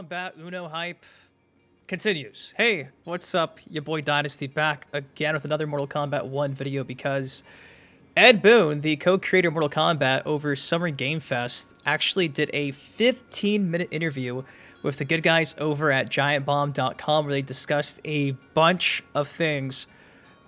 Kombat Uno hype continues. Hey, what's up? Your boy Dynasty back again with another Mortal Kombat 1 video because Ed Boon, the co-creator of Mortal Kombat over Summer Game Fest, actually did a 15-minute interview with the good guys over at GiantBomb.com where they discussed a bunch of things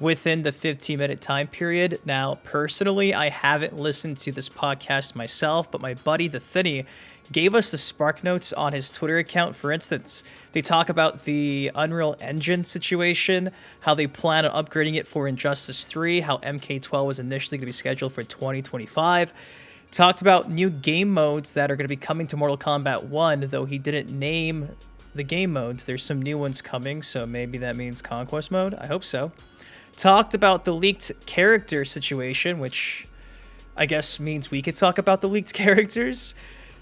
within the 15-minute time period. Now, personally, I haven't listened to this podcast myself, but my buddy, the Thinny, gave us the spark notes on his Twitter account. For instance, they talk about the Unreal Engine situation, how they plan on upgrading it for Injustice 3, how MK12 was initially going to be scheduled for 2025. Talked about new game modes that are going to be coming to Mortal Kombat 1, though he didn't name the game modes. There's some new ones coming, so maybe that means Conquest Mode. I hope so. Talked about the leaked character situation, which I guess means we could talk about the leaked characters.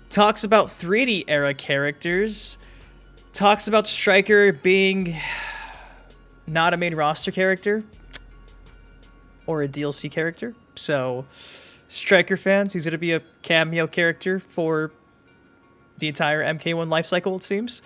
Talks about 3D era characters. Talks about Stryker being not a main roster character or a DLC character. So, Stryker fans, he's going to be a cameo character for the entire MK1 lifecycle, it seems.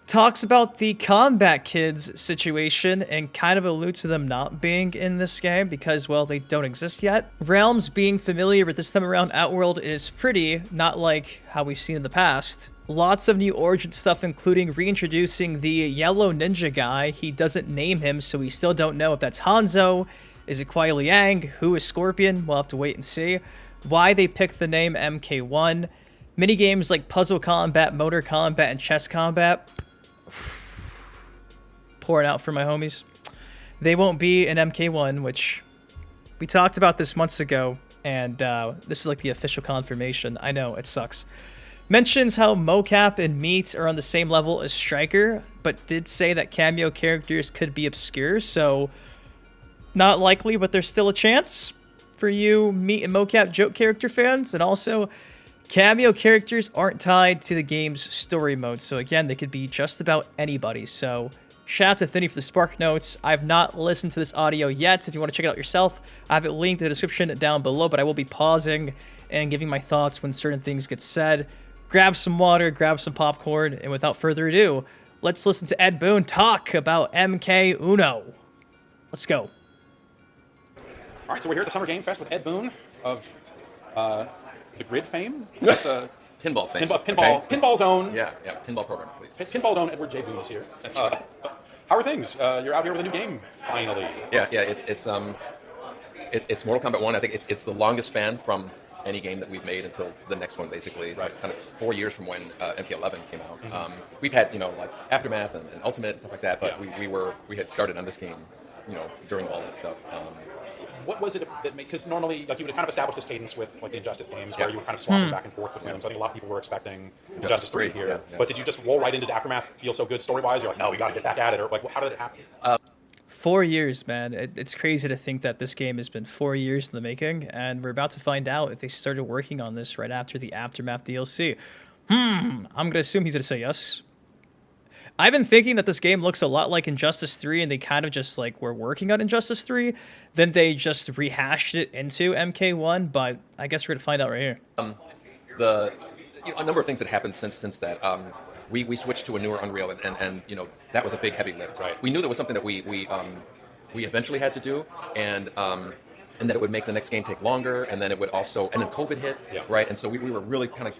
Talks about the Combat Kids situation and kind of alludes to them not being in this game because, well, they don't exist yet. Realms being familiar with this time around Outworld is pretty, not like how we've seen in the past. Lots of new Origin stuff, including reintroducing the yellow ninja guy. He doesn't name him, so we still don't know if that's Hanzo. Is it Kuai Liang? Who is Scorpion? We'll have to wait and see. Why they picked the name MK1. Minigames like Puzzle Combat, Motor Combat, and Chess Combat. Pouring out for my homies. They won't be in MK1, which we talked about this months ago, and this is like the official confirmation. I know, it sucks. Mentions how Mokap and Meat are on the same level as Stryker, but did say that cameo characters could be obscure, so not likely, but there's still a chance for you Meat and Mokap joke character fans. And also, cameo characters aren't tied to the game's story mode, so again, they could be just about anybody. So, shout out to Thinny for the spark notes. I've not listened to this audio yet. If you want to check it out yourself, I have it linked in the description down below, but I will be pausing and giving my thoughts when certain things get said. Grab some water, grab some popcorn, and without further ado, let's listen to Ed Boon talk about MK Uno. Let's go. All right, so we're here at the Summer Game Fest with Ed Boon of the Grid fame. Pinball fame. Pinball Zone. Yeah, pinball program, please. Pinball Zone. Edward J. Boon is here. That's right. How are things? You're out here with a new game, finally. Yeah. It's Mortal Kombat 1. I think it's the longest span from any game that we've made until the next one, basically. It's right. Like kind of 4 years from when MK11 came out. Mm-hmm. We've had like Aftermath and Ultimate and stuff like that, but yeah. we had started on this game, during all that stuff. What was it that made? Because normally, like, you would kind of establish this cadence with like the Injustice games, where you were kind of swapping back and forth between them. So I think a lot of people were expecting Injustice 3 here. Yeah. But did you just roll right into Aftermath? Feel so good story-wise? You're like, no, we got to get back at it, or like, how did it happen? 4 years, man. It's crazy to think that this game has been 4 years in the making, and we're about to find out if they started working on this right after the Aftermath DLC. I'm gonna assume he's gonna say yes. I've been thinking that this game looks a lot like Injustice 3, and they kind of just like were working on Injustice 3, then they just rehashed it into MK1, but I guess we're gonna find out right here. A number of things that happened since that. We switched to a newer Unreal, and that was a big heavy lift. Right. We knew that was something that we eventually had to do, and that it would make the next game take longer, and then it would also, and then COVID hit, right? And so we were really kind of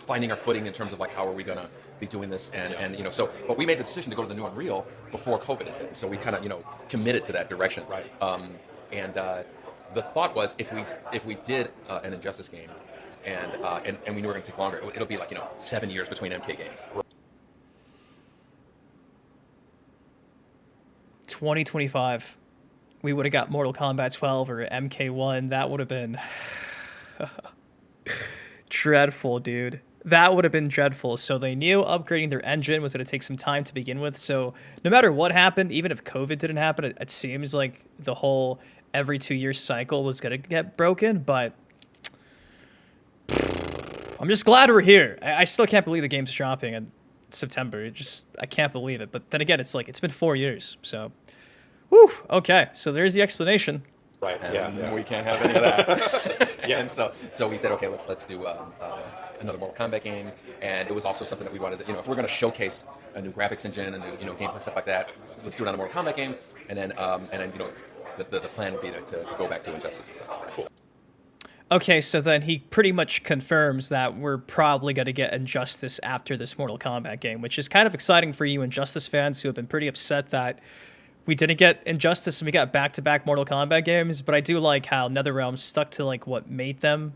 finding our footing in terms of like how are we gonna be doing this, but we made the decision to go to the new Unreal before COVID hit, so we kind of committed to that direction. Right. The thought was if we did an Injustice game, and we knew we were going to take longer, it'll be like 7 years between MK games. 2025, we would have got Mortal Kombat 12 or MK1. That would have been dreadful, dude. That would have been dreadful. So they knew upgrading their engine was going to take some time to begin with. So no matter what happened, even if COVID didn't happen, it seems like the whole every 2 year cycle was going to get broken. But I'm just glad we're here. I still can't believe the game's dropping in September. I can't believe it. But then again, it's been 4 years. So, whew, okay. So there's the explanation. Right. And yeah. we can't have any of that. Yeah. And so we said, okay, let's do another Mortal Kombat game, and it was also something that we wanted to, if we're going to showcase a new graphics engine and new, gameplay stuff like that, let's do it on a Mortal Kombat game, and then the plan would be to go back to Injustice and stuff. Cool. Okay, so then he pretty much confirms that we're probably going to get Injustice after this Mortal Kombat game, which is kind of exciting for you Injustice fans who have been pretty upset that we didn't get Injustice and we got back-to-back Mortal Kombat games, but I do like how NetherRealm stuck to like what made them,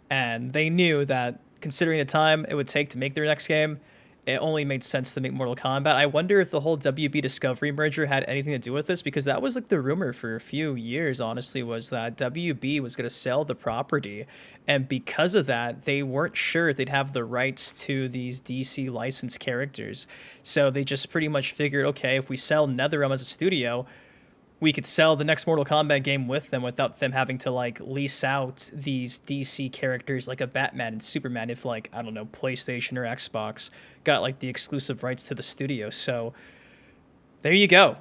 and they knew that considering the time it would take to make their next game, it only made sense to make Mortal Kombat. I wonder if the whole WB Discovery merger had anything to do with this, because that was like the rumor for a few years, honestly, was that WB was going to sell the property. And because of that, they weren't sure they'd have the rights to these DC licensed characters. So they just pretty much figured, okay, if we sell NetherRealm as a studio, we could sell the next Mortal Kombat game with them without them having to like lease out these DC characters like a Batman and Superman if like, I don't know, PlayStation or Xbox got like the exclusive rights to the studio. So there you go.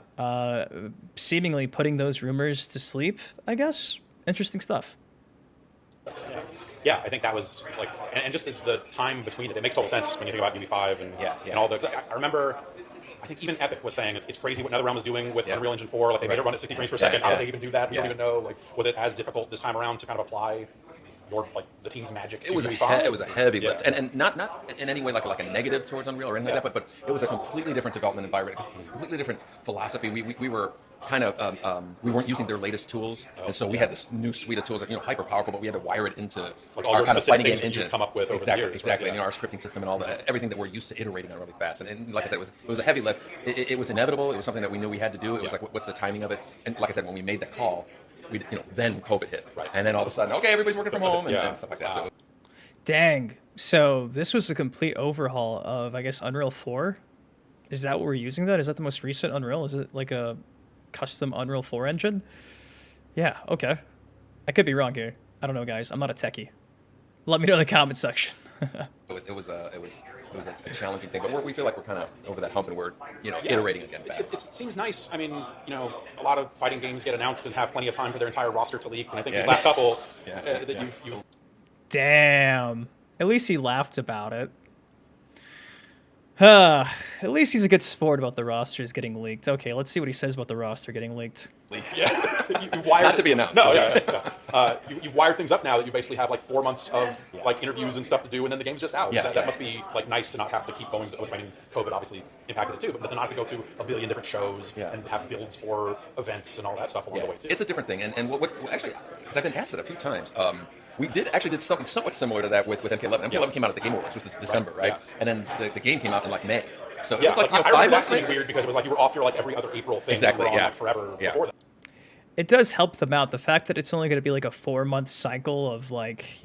Seemingly putting those rumors to sleep, I guess. Interesting stuff. Yeah, I think that was like, and just the time between it makes total sense when you think about UB5 and all those. I remember, I think even Epic was saying it's crazy what NetherRealm is doing with Unreal Engine 4. Like they made it run at 60 frames per second. How did they even do that? We don't even know. Like, was it as difficult this time around to kind of apply the team's magic to UB5? It was a heavy lift, and not in any way like a negative towards Unreal or anything like that. But it was a completely different development environment. It was a completely different philosophy. We were kind of we weren't using their latest tools, and so we had this new suite of tools that hyper powerful, but we had to wire it into like all our kind of fighting game engine. You've come up with over the years, exactly. Right? And our scripting system and all that, everything that we're used to iterating on really fast. And like I said, it was a heavy lift. It was inevitable. It was something that we knew we had to do. It was like, what's the timing of it? And like I said, when we made that call, we then COVID hit, right? And then all of a sudden, okay, everybody's working from home and stuff like that. So, dang. So this was a complete overhaul of, I guess, Unreal 4. Is that what we're using then? Is that the most recent Unreal? Is it like a custom Unreal 4 engine? Yeah, okay. I could be wrong here. I don't know, guys. I'm not a techie. Let me know in the comment section. it was a challenging thing, but we feel like we're kind of over that hump and we're iterating again fast. It seems nice. I mean, a lot of fighting games get announced and have plenty of time for their entire roster to leak, and I think these last couple that you've Damn. At least he laughed about it. At least he's a good sport about the rosters getting leaked. Okay, let's see what he says about the roster getting leaked. Yeah, you've wired not to be announced. No, you've wired things up now that you basically have like 4 months of like interviews and stuff to do, and then the game's just out. That must be like nice to not have to keep going. I mean, COVID obviously impacted it too, but to not have to go to a billion different shows and have builds for events and all that stuff along the way too. It's a different thing, and what actually, because I've been asked it a few times. We did something somewhat similar to that with MK11. MK11 came out at the Game Awards, which was December, right? Yeah. And then the game came out in like May. So it was like 5 months. That seemed weird because it was like you were off your like every other April thing. Exactly. You were on, like, forever before that. It does help them out. The fact that it's only going to be like a 4-month cycle of like,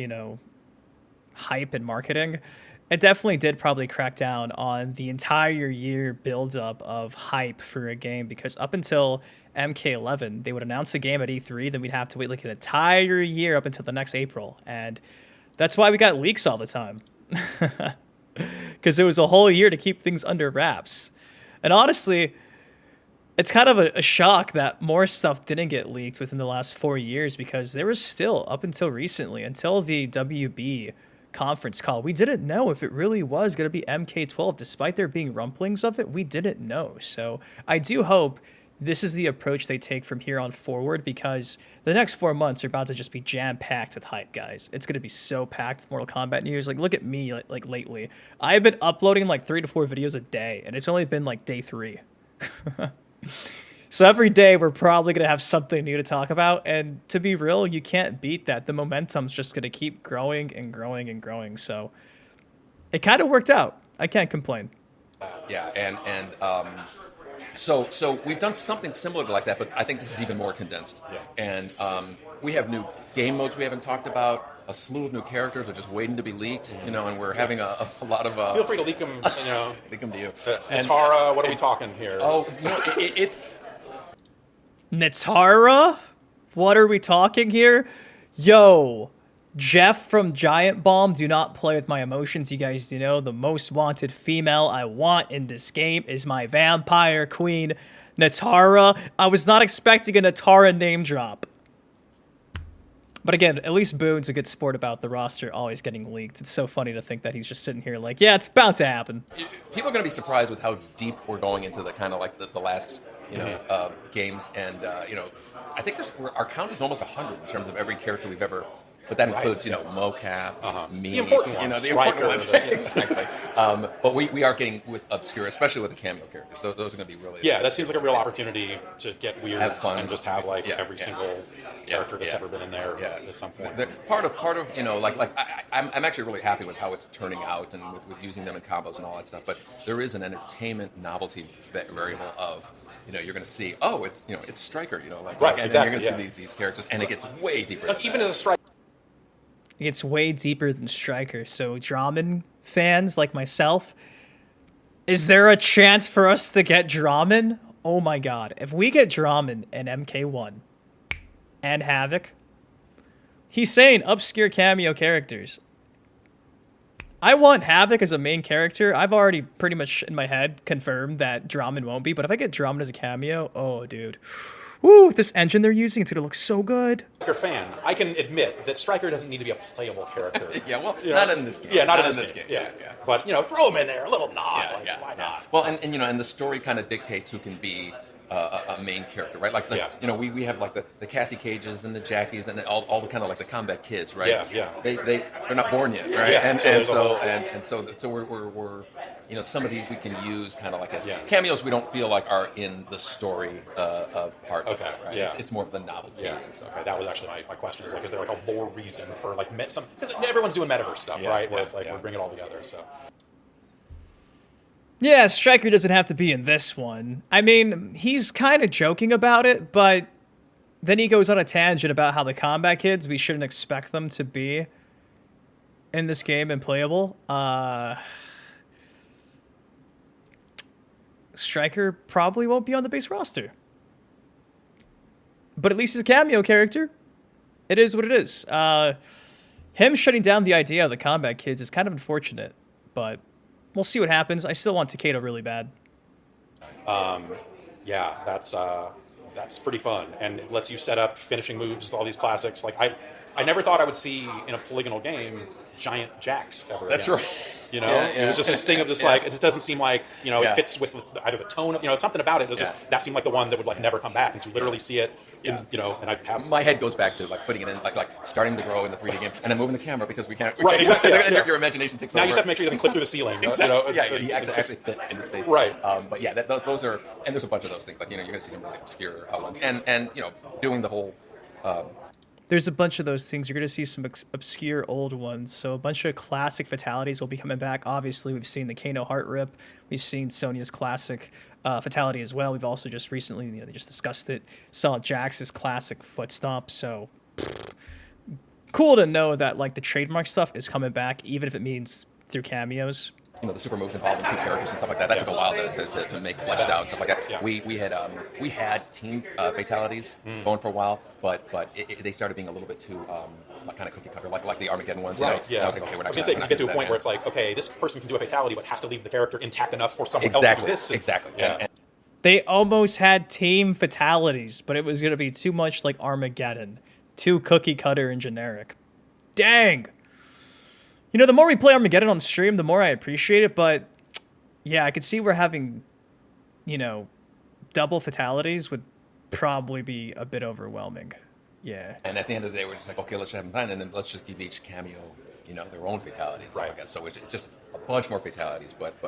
hype and marketing. It definitely did probably crack down on the entire year build-up of hype for a game, because up until MK11, they would announce the game at E3, then we'd have to wait like an entire year up until the next April. And that's why we got leaks all the time. Because it was a whole year to keep things under wraps. And honestly, it's kind of a shock that more stuff didn't get leaked within the last 4 years, because there was still, up until recently, until the WB conference call, we didn't know if it really was going to be MK12. Despite there being rumblings of it, we didn't know. So I do hope this is the approach they take from here on forward, because the next 4 months are about to just be jam-packed with hype, guys. It's going to be so packed with Mortal Kombat news. Like, look at me, like lately. I've been uploading like 3 to 4 videos a day, and it's only been like day 3. So every day we're probably going to have something new to talk about, and to be real, you can't beat that. The momentum's just going to keep growing and growing and growing, so it kind of worked out. I can't complain. So we've done something similar to like that, but I think this is even more condensed. And we have new game modes we haven't talked about. A slew of new characters are just waiting to be leaked, and we're having a lot of... Feel free to leak them, leak them to you. Natara, what are we talking here? Oh, it's... Natara? What are we talking here? Yo, Jeff from Giant Bomb, do not play with my emotions. You guys do know the most wanted female I want in this game is my vampire queen, Natara. I was not expecting a Natara name drop. But again, at least Boon's a good sport about the roster always getting leaked. It's so funny to think that he's just sitting here like, yeah, it's bound to happen. People are going to be surprised with how deep we're going into the kind of like the last games, and I think our count is almost 100 in terms of every character we've ever. But that includes, Mokap, me, the important ones, the important ones. Exactly. But we are getting with obscure, especially with the cameo characters. So those are going to be really. Yeah, that seems like a real opportunity to get weird, have fun, and just have every single character that's ever been in there at some point. Part of I'm actually really happy with how it's turning out and with using them in combos and all that stuff. But there is an entertainment novelty variable of. You're going to see, it's Stryker, and exactly, you're going to see these characters, and it gets way deeper. Like, even as a Stryker. It's way deeper than Stryker. So Dramen fans like myself, is there a chance for us to get Dramen? Oh my god. If we get Dramen and MK1 and Havoc, he's saying obscure cameo characters. I want Havoc as a main character. I've already pretty much in my head confirmed that Dramen won't be, but if I get Dramen as a cameo, oh dude. Woo, this engine they're using, it's gonna look so good. Stryker fan, I can admit that Stryker doesn't need to be a playable character. Not in this game. Yeah, not in this game. Yeah. But throw him in there, a little nod. Why not? Well, and the story kind of dictates who can be a main character, right? Like we have like the Cassie Cages and the Jackies and all the kind of like the combat kids, right? Yeah. They're not born yet, right? Yeah, so we're some of these we can use kind of like as cameos. We don't feel like are in the story of part of it, right? Yeah. It's more of the novelty. Yeah. Okay, that was actually my question. Is there like a lore reason for like some, because everyone's doing metaverse stuff, right? Where it's like we bring it all together. So. Yeah, Stryker doesn't have to be in this one. I mean, he's kind of joking about it, but then he goes on a tangent about how the combat kids, we shouldn't expect them to be in this game and playable. Stryker probably won't be on the base roster. But at least he's a cameo character. It is what it is. Him shutting down the idea of the combat kids is kind of unfortunate, but we'll see what happens. I still want Takeda really bad. That's pretty fun, and it lets you set up finishing moves, all these classics. Like I never thought I would see in a polygonal game giant jacks ever. That's again. Right. It was just this thing of just like it just doesn't seem like it fits with either the tone of something about it. That seemed like the one that would like never come back, and to literally see it in and I have my head goes back to like putting it in like starting to grow in the 3D game and then moving the camera because we can't exactly. Your imagination takes now over. You just have to make sure he doesn't clip through the ceiling. Exactly. He actually fit in the space. Right. But those are, and there's a bunch of those things like you're gonna see some really obscure ones and doing the whole. There's a bunch of those things. You're going to see some obscure old ones. So a bunch of classic fatalities will be coming back. Obviously, we've seen the Kano heart rip. We've seen Sonya's classic fatality as well. We've also just recently, they just discussed it, saw Jax's classic foot stomp. So cool to know that like the trademark stuff is coming back, even if it means through cameos. The super moves involving two characters and stuff like that. That took a while to make fleshed out and stuff like that. Yeah. We had team fatalities going for a while, but they started being a little bit too kind of cookie cutter, like the Armageddon ones. Right. And I was like, okay, we're not. I was going to say, because you get to a point where it's like, okay, this person can do a fatality, but has to leave the character intact enough for someone else to do this. Exactly. Yeah. They almost had team fatalities, but it was going to be too much like Armageddon, too cookie cutter and generic. Dang. The more we play Armageddon on stream, the more I appreciate it, but yeah, I could see we're having, double fatalities would probably be a bit overwhelming. Yeah. And at the end of the day, we're just like, okay, let's have them fun, and then let's just give each cameo, their own fatalities. Right. Like that. So it's just a bunch more fatalities, but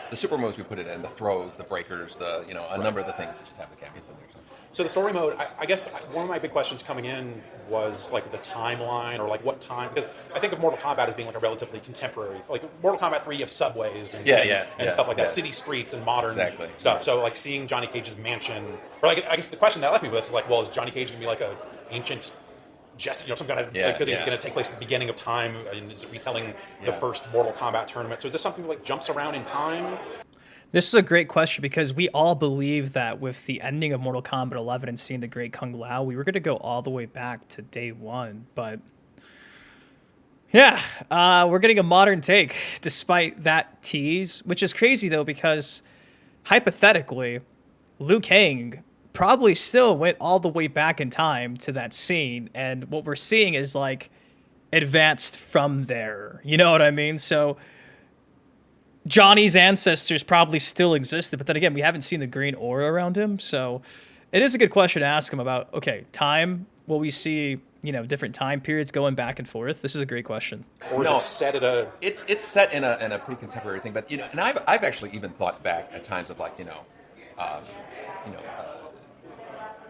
the super moves we put it in, the throws, the breakers, a number of the things that just have the cameos in there. So the story mode, I guess one of my big questions coming in was like the timeline or like what time, because I think of Mortal Kombat as being like a relatively contemporary, like Mortal Kombat 3 you have subways and stuff like that, city streets and modern stuff. So like seeing Johnny Cage's mansion, or like I guess the question that left me with is like, well, is Johnny Cage going to be like a ancient some kind of, because he's going to take place at the beginning of time and is retelling the first Mortal Kombat tournament. So is this something that like jumps around in time? This is a great question because we all believe that with the ending of Mortal Kombat 11 and seeing the great Kung Lao, we were going to go all the way back to day one. But yeah, we're getting a modern take despite that tease, which is crazy though, because hypothetically, Liu Kang probably still went all the way back in time to that scene, and what we're seeing is like advanced from there. You know what I mean? So Johnny's ancestors probably still existed, but then again, we haven't seen the green aura around him, so it is a good question to ask him about, okay, time, will we see, you know, different time periods going back and forth? This is a great question. Or is it set at a... It's set in a pretty contemporary thing, but, you know, and I've actually even thought back at times of, like,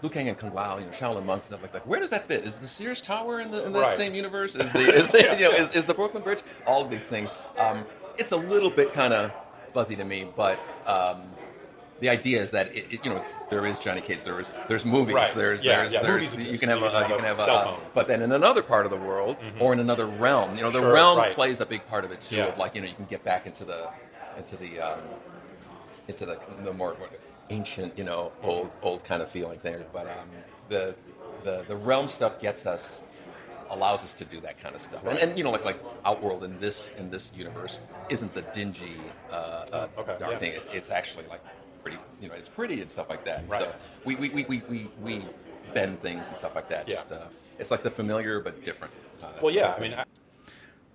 Liu Kang and Kung Lao, you know, Shaolin monks and stuff like that. Where does that fit? Is the Sears Tower in that same universe? Is the Brooklyn Bridge? All of these things. It's a little bit kind of fuzzy to me, but the idea is that you know, there is Johnny Cage, there's movies, there's movies exist. you can have a cell phone. but then in another part of the world or in another realm, you know, the realm plays a big part of it too. Of, like, you know, you can get back into the more ancient, you know, old kind of feeling there. But the realm stuff allows us to do that kind of stuff. And you know, like Outworld in this universe isn't the dingy dark thing. It's actually like pretty, you know, it's pretty and stuff like that. And so we bend things and stuff like that. Just it's like the familiar but different. I mean,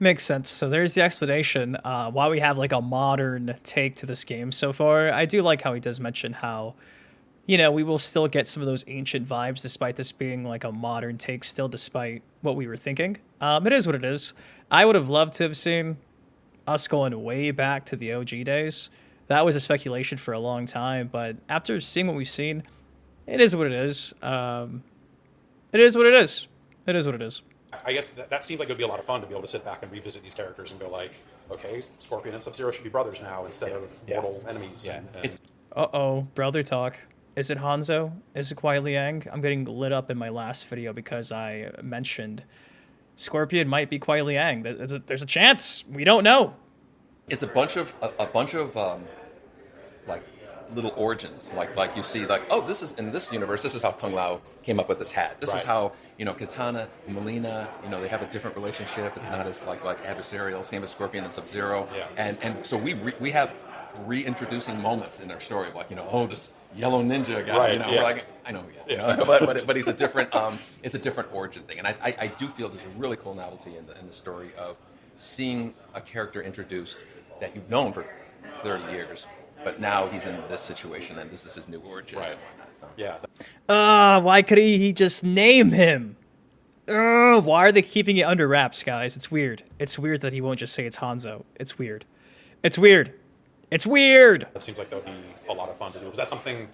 makes sense. So there's the explanation why we have like a modern take to this game so far. I do like how he does mention how, you know, we will still get some of those ancient vibes despite this being like a modern take still, despite what we were thinking. It is what it is. I would have loved to have seen us going way back to the OG days. That was a speculation for a long time, but after seeing what we've seen, it is what it is. It is what it is. It is what it is. I guess that seems like it would be a lot of fun to be able to sit back and revisit these characters and go like, okay, Scorpion and Sub-Zero should be brothers now instead of mortal enemies. Uh-oh, brother talk. Is it Hanzo? Is it Kuai Liang? I'm getting lit up in my last video because I mentioned Scorpion might be Kuai Liang. There's a chance. We don't know. It's a bunch of like little origins. Like you see, like, oh, this is in this universe. This is how Kung Lao came up with this hat. This is how, you know, Katana and Melina, you know, they have a different relationship. It's not as like adversarial. Same as Scorpion and Sub-Zero. And so we have reintroducing moments in our story of, like, you know, oh, this yellow ninja guy, you know, we're like, I know who he is, you know, but he's a different it's a different origin thing, and I do feel there's a really cool novelty in the story of seeing a character introduced that you've known for 30 years, but now he's in this situation and this is his new origin. Right. So. Why could he just name him? Why are they keeping it under wraps, guys? It's weird. It's weird that he won't just say it's Hanzo. It's weird. It's weird. It's weird. That seems like that would be a lot of fun to do. Was that something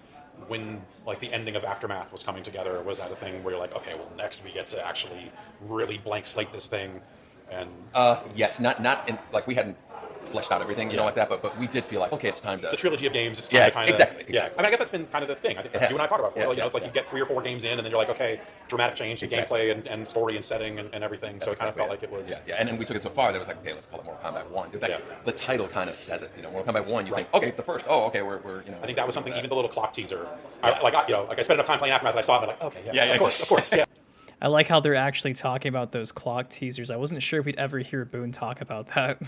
when, like, the ending of Aftermath was coming together? Was that a thing where you're like, okay, well, next we get to actually really blank slate this thing? And yes, not in, like, we hadn't fleshed out everything, you know, like that, but we did feel like, okay, it's time to... It's a trilogy of games. It's time to kind of... Exactly. Yeah, I mean, I guess that's been kind of the thing. I think you and I talked about it before. You know, it's like you get 3 or 4 games in, and then you're like, okay, dramatic change to gameplay and story and setting and everything. That's so it kind of felt like it was... Yeah, and then we took it so far that it was like, okay, let's call it Mortal Kombat 1. The title kind of says it. You know, Mortal Kombat 1, you think, okay, the first. Oh, okay, we're you know... I think that was something, even the little clock teaser. I spent enough time playing Aftermath, and I saw it, and I'm like, okay, of course, yeah. I like how they're actually talking about those clock teasers. I wasn't sure if we'd ever hear Boon talk about that.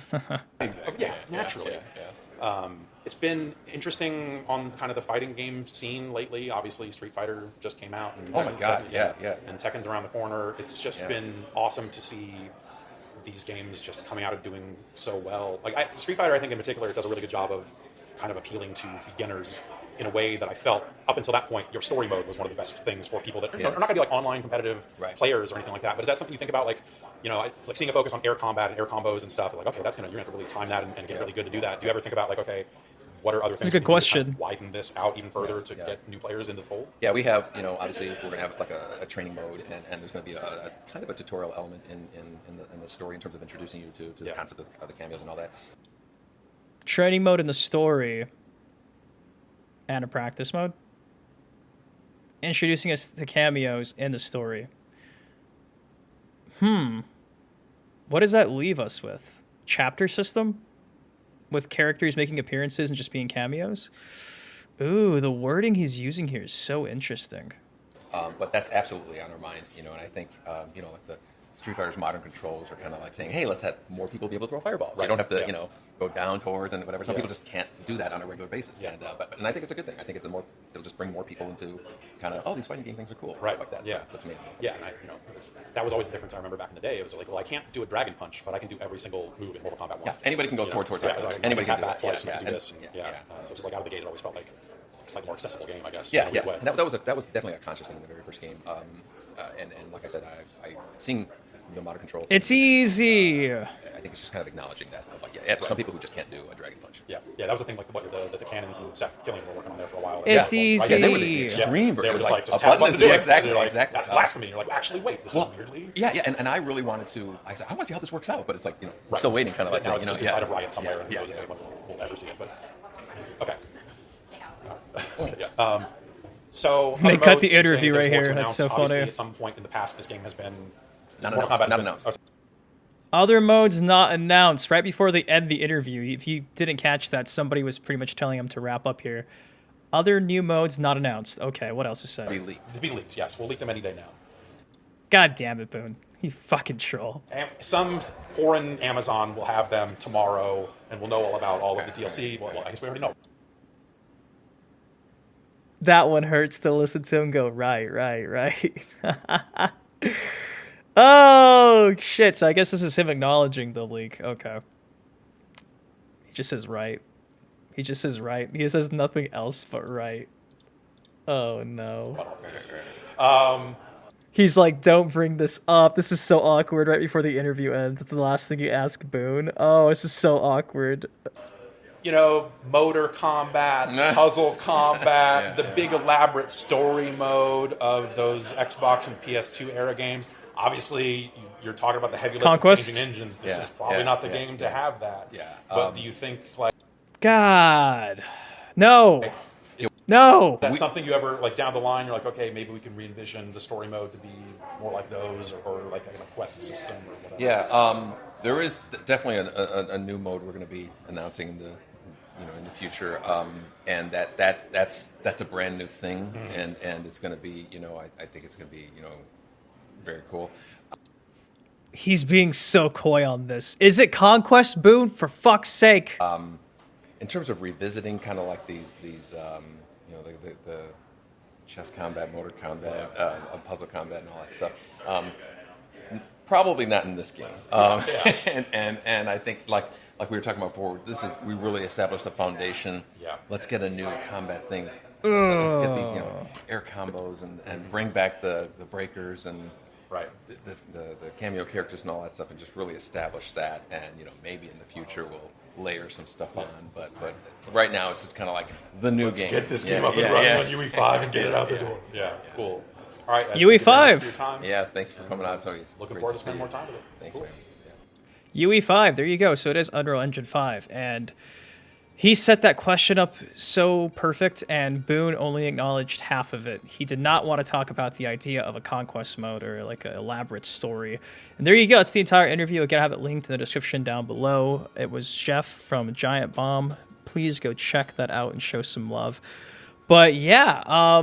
Naturally. It's been interesting on kind of the fighting game scene lately. Obviously, Street Fighter just came out. And oh my God, yeah. And Tekken's around the corner. It's just been awesome to see these games just coming out and doing so well. Like Street Fighter, I think in particular, does a really good job of kind of appealing to beginners in a way that I felt up until that point, your story mode was one of the best things for people that are not going to be like online competitive players or anything like that. But is that something you think about? Like, you know, it's like seeing a focus on air combat and air combos and stuff. Like, okay, you're going to have to really time that and get really good to do that. Do you ever think about, like, okay, what are other things? That's a good question. Kind of widen this out even further to get new players into the fold? Yeah, we have, you know, obviously we're going to have like a training mode, and there's going to be a kind of a tutorial element in the story in terms of introducing you to the concept of the cameos and all that. Training mode in the story. And a practice mode. Introducing us to cameos in the story. What does that leave us with? Chapter system? With characters making appearances and just being cameos? Ooh, the wording he's using here is so interesting. But that's absolutely on our minds, you know, and I think, you know, like Street Fighter's modern controls are kind of like saying, hey, let's have more people be able to throw fireballs. Right. You don't have to, go down towards and whatever. Some people just can't do that on a regular basis. Yeah. And I think it's a good thing. I think it'll just bring more people into kind of, these fighting game things are cool. Right. Stuff like that. Yeah. So to me, yeah. And that was always the difference I remember back in the day. It was like, well, I can't do a dragon punch, but I can do every single move in Mortal Kombat 1. Yeah. Anybody can go towards it. Anybody can do that. Twice and do this. So just like out of the gate, it always felt like it's like a more accessible game, I guess. Yeah. And that was definitely a conscious thing in the very first game. And like I said, I seen the modern control. It's easy. I think it's just kind of acknowledging that. Like, some people who just can't do a dragon punch. Yeah, that was the thing. Like the cannons and Seth Killing were working on there for a while. It's easy. Yeah, they were the extreme version. They were just like a button to do it. Exactly. Like, exactly. That's blasphemy. You're like, actually, wait, this is weirdly. Yeah, and I really wanted to. I said, I want to see how this works out, but it's like still waiting, kind of like now it's just inside of Riot somewhere, and who knows if anyone will ever see it. But okay. So they cut the interview right here. That's so funny. At some point in the past, this game has been not announced. Other modes not announced. Right before they end the interview, if you didn't catch that, somebody was pretty much telling him to wrap up here. Other new modes not announced. Okay, what else is said? To be leaked, yes. We'll leak them any day now. God damn it, Boon. You fucking troll. Some foreign Amazon will have them tomorrow, and we'll know all about all of the DLC. Well, I guess we already know. That one hurts to listen to him go, right. Oh, shit. So I guess this is him acknowledging the leak. Okay. He just says right. He just says right. He says nothing else but right. Oh, no. He's like, don't bring this up. This is so awkward right before the interview ends. It's the last thing you ask Boon. Oh, this is so awkward. Motor combat, puzzle combat, the big elaborate story mode of those Xbox and PS2 era games. Obviously, you're talking about the heavy changing engines. This is probably not the game to have that. Yeah. But do you think, God. No. No. That's something you ever, down the line, you're like, okay, maybe we can re-envision the story mode to be more like those, or like a quest system or whatever. Yeah. There is definitely a new mode we're going to be announcing in the future, and that's a brand new thing, and it's going to be, I think it's going to be, very cool. He's being so coy on this. Is it Conquest, Boon? For fuck's sake. In terms of revisiting kind of like these the chess combat, motor combat, puzzle combat, and all that stuff. Probably not in this game. And I think like we were talking about before, we really established the foundation. Yeah. Let's get a new combat thing. Let's get these air combos and bring back the breakers and the cameo characters and all that stuff, and just really establish that. And maybe in the future we'll layer some stuff on. But right now it's just kind of like the new game. Get this game up and running on UE5 and get it out the door. Yeah, cool. All right, UE5. Yeah, thanks for coming on. So looking forward to spending more time with it. Thanks, cool. man. UE5, there you go. So it is Unreal Engine 5, and he set that question up so perfect, and Boon only acknowledged half of it. He did not want to talk about the idea of a conquest mode or like an elaborate story. And there you go. It's the entire interview. Again, I have it linked in the description down below. It was Jeff from Giant Bomb. Please go check that out and show some love. But yeah,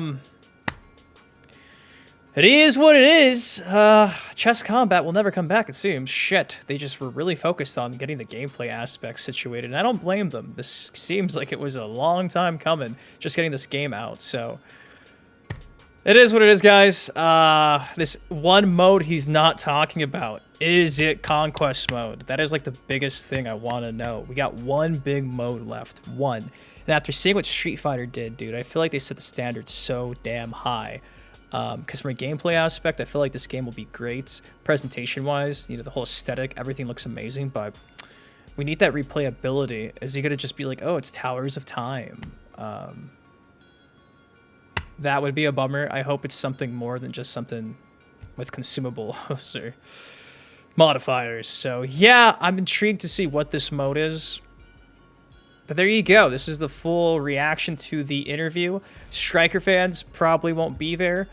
it is what it is. Chess combat will never come back, it seems. Shit, they just were really focused on getting the gameplay aspects situated, and I don't blame them. This seems like it was a long time coming, just getting this game out, so... It is what it is, guys. This one mode he's not talking about. Is it Conquest mode? That is like the biggest thing I want to know. We got one big mode left. One. And after seeing what Street Fighter did, dude, I feel like they set the standard so damn high. Because from a gameplay aspect, I feel like this game will be great. Presentation-wise, the whole aesthetic, everything looks amazing, but we need that replayability. Is he going to just be like, oh, it's Towers of Time? That would be a bummer. I hope it's something more than just something with consumables or modifiers. So, yeah, I'm intrigued to see what this mode is. But there you go. This is the full reaction to the interview. Stryker fans probably won't be there.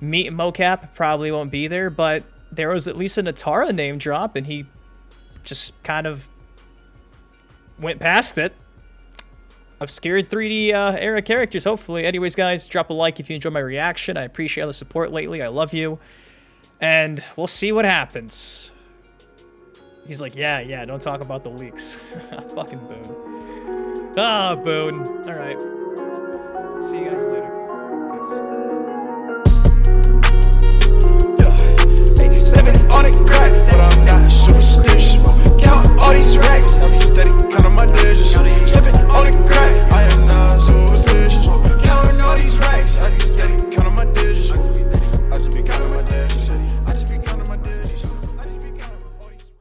Meet Mokap probably won't be there, but there was at least a Natara name drop, and he just kind of went past it. Obscured 3D era characters, hopefully. Anyways, guys, drop a like if you enjoyed my reaction. I appreciate all the support lately. I love you. And we'll see what happens. He's like, yeah, don't talk about the leaks. Fucking Boon. Ah, Boon. All right. See you guys later.